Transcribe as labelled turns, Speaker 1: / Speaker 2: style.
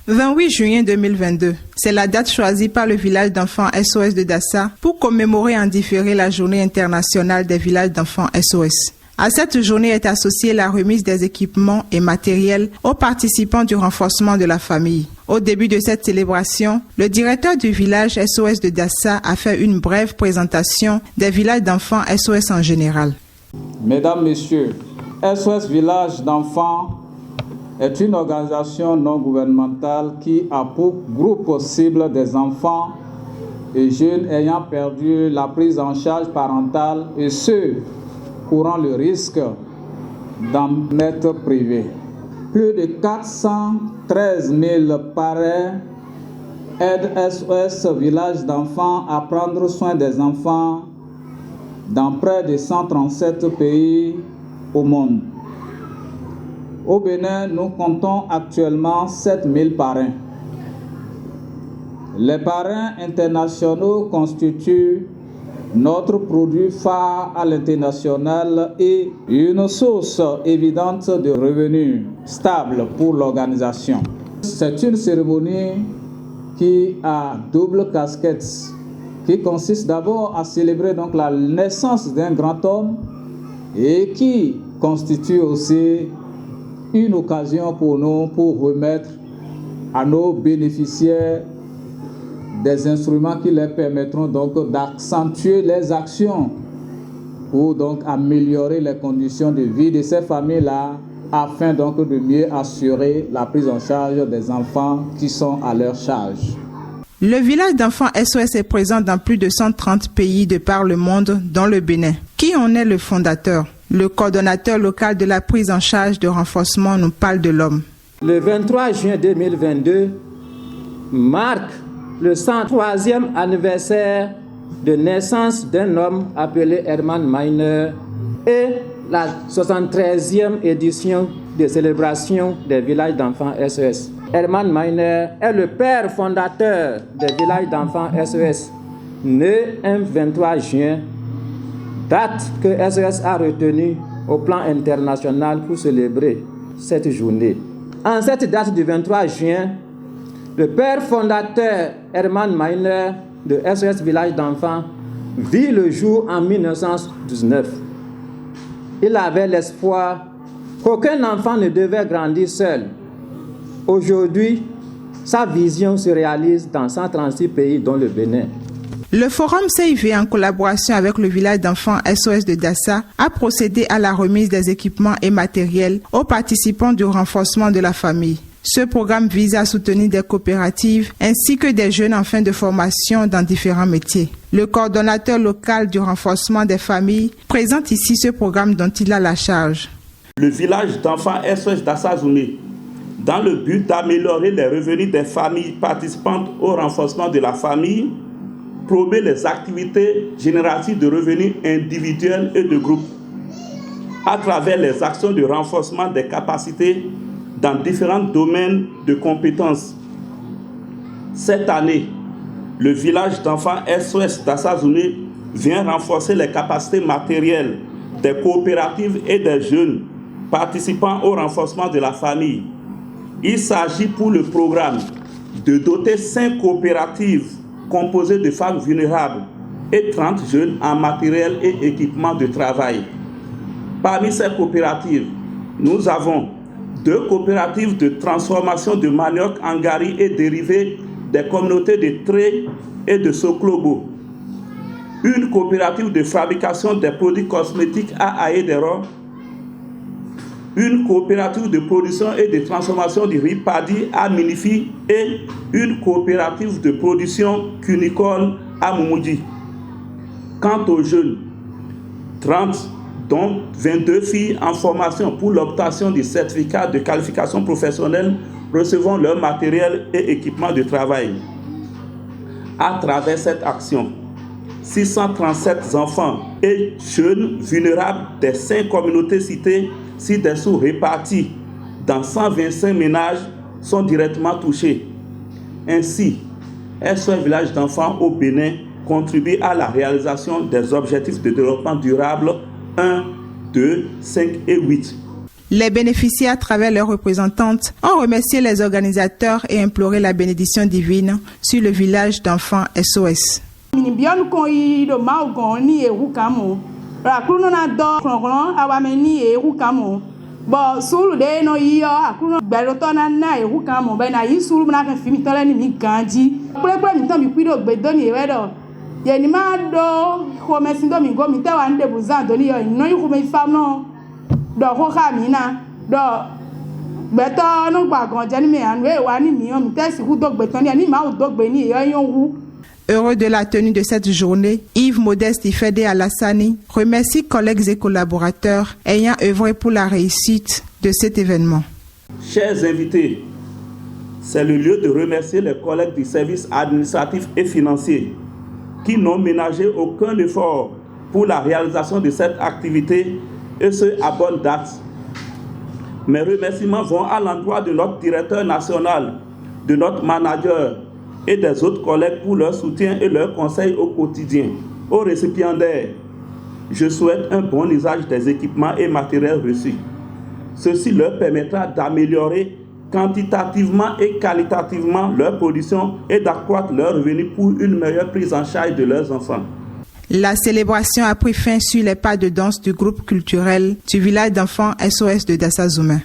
Speaker 1: 28 juin 2022, c'est la date choisie par le village d'enfants SOS de Dassa pour commémorer en différé la journée internationale des villages d'enfants SOS. À cette journée est associée la remise des équipements et matériels aux participants du renforcement de la famille. Au début de cette célébration, le directeur du village SOS de Dassa a fait une brève présentation des villages d'enfants SOS en général.
Speaker 2: Mesdames, Messieurs, SOS Village d'enfants est une organisation non gouvernementale qui a pour groupe cible des enfants et jeunes ayant perdu la prise en charge parentale et ceux courant le risque d'en être privés. Plus de 413 000 parents aident SOS Village d'enfants à prendre soin des enfants dans près de 137 pays au monde. Au Bénin, nous comptons actuellement 7 000 parrains. Les parrains internationaux constituent notre produit phare à l'international et une source évidente de revenus stables pour l'organisation. C'est une cérémonie qui a double casquette, qui consiste d'abord à célébrer donc la naissance d'un grand homme et qui constitue aussi une occasion pour nous pour remettre à nos bénéficiaires des instruments qui leur permettront donc d'accentuer les actions pour donc améliorer les conditions de vie de ces familles-là afin donc de mieux assurer la prise en charge des enfants qui sont à leur charge.
Speaker 1: Le village d'enfants SOS est présent dans plus de 130 pays de par le monde, dont le Bénin. Qui en est le fondateur? Le coordonnateur local de la prise en charge de renforcement nous parle de l'homme.
Speaker 3: Le 23 juin 2022 marque le 103e anniversaire de naissance d'un homme appelé Herman Miner et la 73e édition de célébration des villages d'enfants SOS. Herman Miner est le père fondateur des villages d'enfants SOS, né un 23 juin, date que SOS a retenue au plan international pour célébrer cette journée. En cette date du 23 juin, le père fondateur Herman Miner de SOS Village d'enfants vit le jour en 1919. Il avait l'espoir qu'aucun enfant ne devait grandir seul. Aujourd'hui, sa vision se réalise dans 136 pays, dont le Bénin.
Speaker 1: Le Forum CIV, en collaboration avec le village d'enfants SOS de Dassa, a procédé à la remise des équipements et matériels aux participants du renforcement de la famille. Ce programme vise à soutenir des coopératives ainsi que des jeunes en fin de formation dans différents métiers. Le coordonnateur local du renforcement des familles présente ici ce programme dont il a la charge.
Speaker 4: Le village d'enfants SOS d'Assazouni, dans le but d'améliorer les revenus des familles participantes au renforcement de la famille, promeut les activités génératives de revenus individuels et de groupe à travers les actions de renforcement des capacités dans différents domaines de compétences. Cette année, le village d'enfants SOS d'Assazouni vient renforcer les capacités matérielles des coopératives et des jeunes participant au renforcement de la famille. Il s'agit pour le programme de doter 5 coopératives composées de femmes vulnérables et 30 jeunes en matériel et équipement de travail. Parmi ces coopératives, nous avons 2 coopératives de transformation de manioc en gari et dérivés des communautés de Tré et de Soklobo, une coopérative de fabrication des produits cosmétiques à Aédero, une coopérative de production et de transformation du riz paddy à Minifi et une coopérative de production cunicole à Moumoudi. Quant aux jeunes, 30 dont 22 filles en formation pour l'obtention du certificat de qualification professionnelle recevant leur matériel et équipement de travail. À travers cette action, 637 enfants et jeunes vulnérables des 5 communautés citées ci-dessous répartis dans 125 ménages sont directement touchés. Ainsi, SOS Village d'enfants au Bénin contribue à la réalisation des objectifs de développement durable 1, 2, 5 et 8.
Speaker 1: Les bénéficiaires, à travers leurs représentantes, ont remercié les organisateurs et imploré la bénédiction divine sur le village d'enfants SOS.
Speaker 5: Bon, sulu de no iyo akuno gberoto na ehu kan mo be na yi sulu na kan fi mi tole ni mi ganji pre mi tan mi kwido gbedo ni ewedo ye ni ma do ho me sin do mi go mi te wa nde buzan do ni yo no yi ho me fam no do ho ka mi na do gbeto no gba gan je ni me anu e wa ni mi o mi te si hu do gbeto ni ma o do gbe ni yo yon hu.
Speaker 1: Heureux de la tenue de cette journée, Yves Modeste Ifede Alassani remercie collègues et collaborateurs ayant œuvré pour la réussite de cet événement.
Speaker 4: Chers invités, c'est le lieu de remercier les collègues du service administratif et financier qui n'ont ménagé aucun effort pour la réalisation de cette activité et ce à bonne date. Mes remerciements vont à l'endroit de notre directeur national, de notre manager et des autres collègues pour leur soutien et leur conseil au quotidien. Aux récipiendaires, je souhaite un bon usage des équipements et matériels reçus. Ceci leur permettra d'améliorer quantitativement et qualitativement leur production et d'accroître leurs revenus pour une meilleure prise en charge de leurs enfants.
Speaker 1: La célébration a pris fin sur les pas de danse du groupe culturel du village d'enfants SOS de Dassa Zoumé.